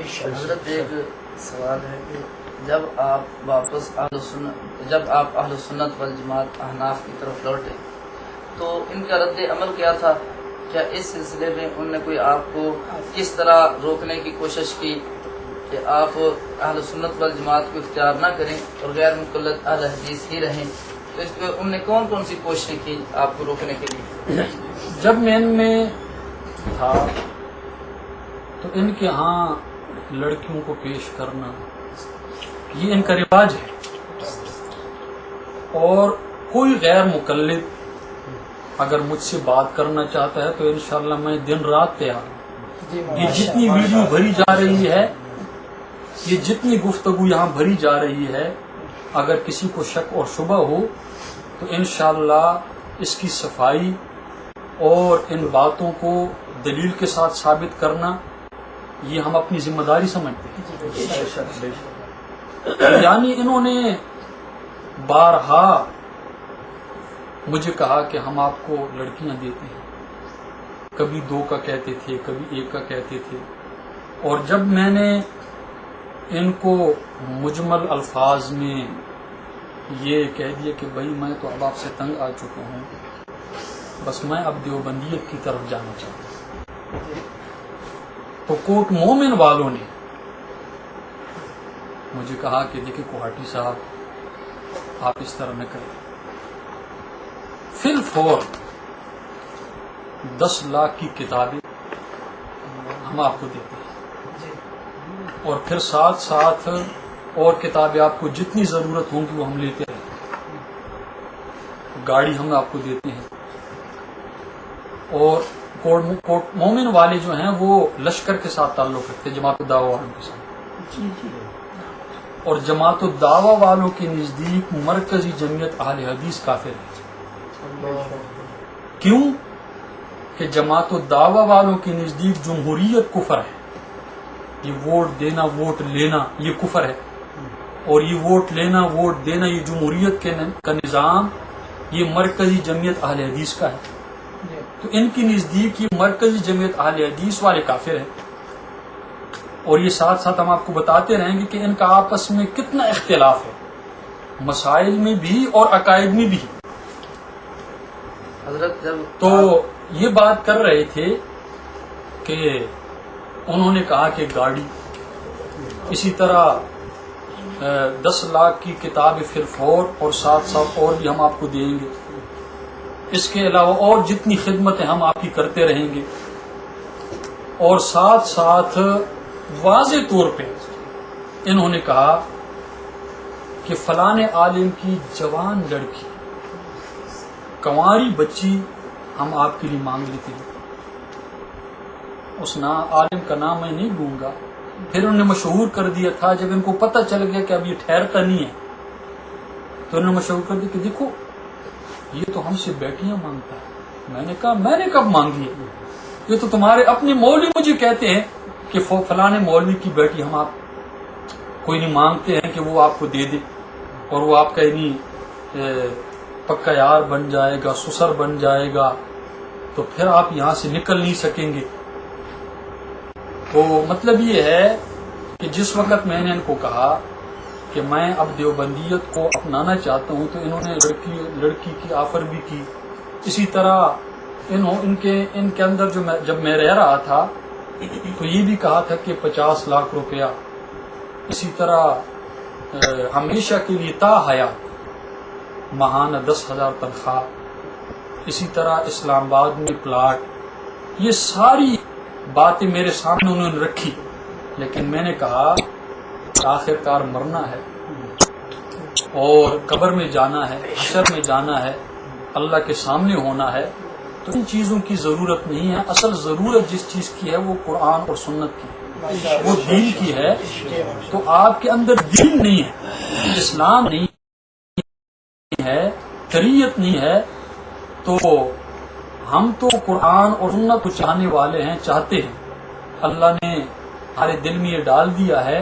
حضرت ایک سوال ہے کہ جب آپ اہل سنت والجماعت احناف کی طرف لوٹے تو ان کا رد عمل کیا تھا؟ کیا اس سلسلے میں ان نے کوئی آپ کو کس طرح روکنے کی کوشش کی کہ آپ اہل سنت والجماعت کو اختیار نہ کریں اور غیر مقلد اہل حدیث ہی رہیں؟ تو اس میں ان نے کون کون سی کوششیں کی آپ کو روکنے کے لیے؟ جب میں ان میں تھا تو ان کے ہاں لڑکیوں کو پیش کرنا یہ ان کا رواج ہے، اور کوئی غیر مقلد اگر مجھ سے بات کرنا چاہتا ہے تو انشاءاللہ میں دن رات تیار ہوں۔ یہ جتنی ویڈیو بھری جا رہی ہے، یہ جتنی گفتگو یہاں بھری جا رہی ہے، اگر کسی کو شک اور شبہ ہو تو انشاءاللہ اس کی صفائی اور ان باتوں کو دلیل کے ساتھ ثابت کرنا یہ ہم اپنی ذمہ داری سمجھتے ہیں۔ یعنی انہوں نے بارہا مجھے کہا کہ ہم آپ کو لڑکیاں دیتے ہیں، کبھی 2 کا کہتے تھے، کبھی 1 کا کہتے تھے، اور جب میں نے ان کو مجمل الفاظ میں یہ کہہ دیا کہ بھائی میں تو اب آپ سے تنگ آ چکا ہوں، بس میں اب دیوبندیت کی طرف جانا چاہتا ہوں، تو کوٹ مومن والوں نے مجھے کہا کہ دیکھیں کوہاٹی صاحب آپ اس طرح نہ کریں، فی الفور 10 لاکھ کی کتابیں ہم آپ کو دیتے ہیں، اور پھر ساتھ ساتھ اور کتابیں آپ کو جتنی ضرورت ہوں گی وہ ہم لیتے ہیں، گاڑی ہم آپ کو دیتے ہیں، اور کوٹ مومن والے جو ہیں وہ لشکر کے ساتھ تعلق رکھتے ہیں، جماعت الدعوہ والوں کے ساتھ، اور جماعت الدعوہ والوں کے نزدیک مرکزی جمعیت اہل حدیث کافر ہے۔ کیوں کہ جماعت الدعوہ والوں کے نزدیک جمہوریت کفر ہے، یہ ووٹ دینا ووٹ لینا یہ کفر ہے، اور یہ ووٹ لینا ووٹ دینا یہ جمہوریت کا نظام یہ مرکزی جمعیت اہل حدیث کا ہے، تو ان کی نزدیک یہ مرکزی جمعیت اہل حدیث والے کافر ہیں۔ اور یہ ساتھ ساتھ ہم آپ کو بتاتے رہیں گے کہ ان کا آپس میں کتنا اختلاف ہے، مسائل میں بھی اور عقائد میں بھی۔ حضرت جب تو یہ بات کر رہے تھے کہ انہوں نے کہا کہ گاڑی، اسی طرح 10 لاکھ کی کتاب فی الفور، اور ساتھ ساتھ اور بھی ہم آپ کو دیں گے، اس کے علاوہ اور جتنی خدمتیں ہم آپ کی کرتے رہیں گے، اور ساتھ ساتھ واضح طور پہ انہوں نے کہا کہ فلاں عالم کی جوان لڑکی کنواری بچی ہم آپ کے لیے مانگ لیتے ہیں، اس عالم کا نام میں نہیں لوں گا، پھر انہوں نے مشہور کر دیا تھا، جب ان کو پتہ چل گیا کہ اب یہ ٹھہرتا نہیں ہے تو انہوں نے مشہور کر دیا کہ دیکھو یہ تو ہم سے بیٹیاں مانگتا ہے۔ میں نے کہا میں نے کب مانگی ہے؟ یہ تو تمہارے اپنے مولوی مجھے کہتے ہیں کہ فلاں مولوی کی بیٹی ہم آپ کوئی نہیں مانگتے ہیں کہ وہ آپ کو دے دے، اور وہ آپ کا پکا یار بن جائے گا، سسر بن جائے گا، تو پھر آپ یہاں سے نکل نہیں سکیں گے۔ تو مطلب یہ ہے کہ جس وقت میں نے ان کو کہا کہ میں اب دیوبندیت کو اپنانا چاہتا ہوں تو انہوں نے لڑکی کی آفر بھی کی، اسی طرح ان کے اندر جب میں رہ رہا تھا تو یہ بھی کہا تھا کہ 50 لاکھ روپیہ، اسی طرح ہمیشہ کے لیے تا حیات ماہانہ 10,000 تنخواہ، اسی طرح اسلام آباد میں پلاٹ، یہ ساری باتیں میرے سامنے انہوں نے رکھی، لیکن میں نے کہا آخر کار مرنا ہے اور قبر میں جانا ہے، حشر میں جانا ہے، اللہ کے سامنے ہونا ہے، تو ان چیزوں کی ضرورت نہیں ہے۔ اصل ضرورت جس چیز کی ہے وہ قرآن اور سنت کی، وہ دین کی ہے، تو آپ کے اندر دین نہیں ہے، اسلام نہیں ہے، شریعت نہیں ہے، تو ہم تو قرآن اور سنت کو چاہنے والے ہیں، چاہتے ہیں، اللہ نے ہمارے دل میں یہ ڈال دیا ہے،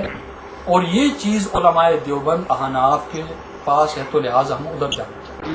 اور یہ چیز علماء دیوبند احناف کے پاس ہے، تو لہٰذا ہم ادھر جانا چاہتے ہیں۔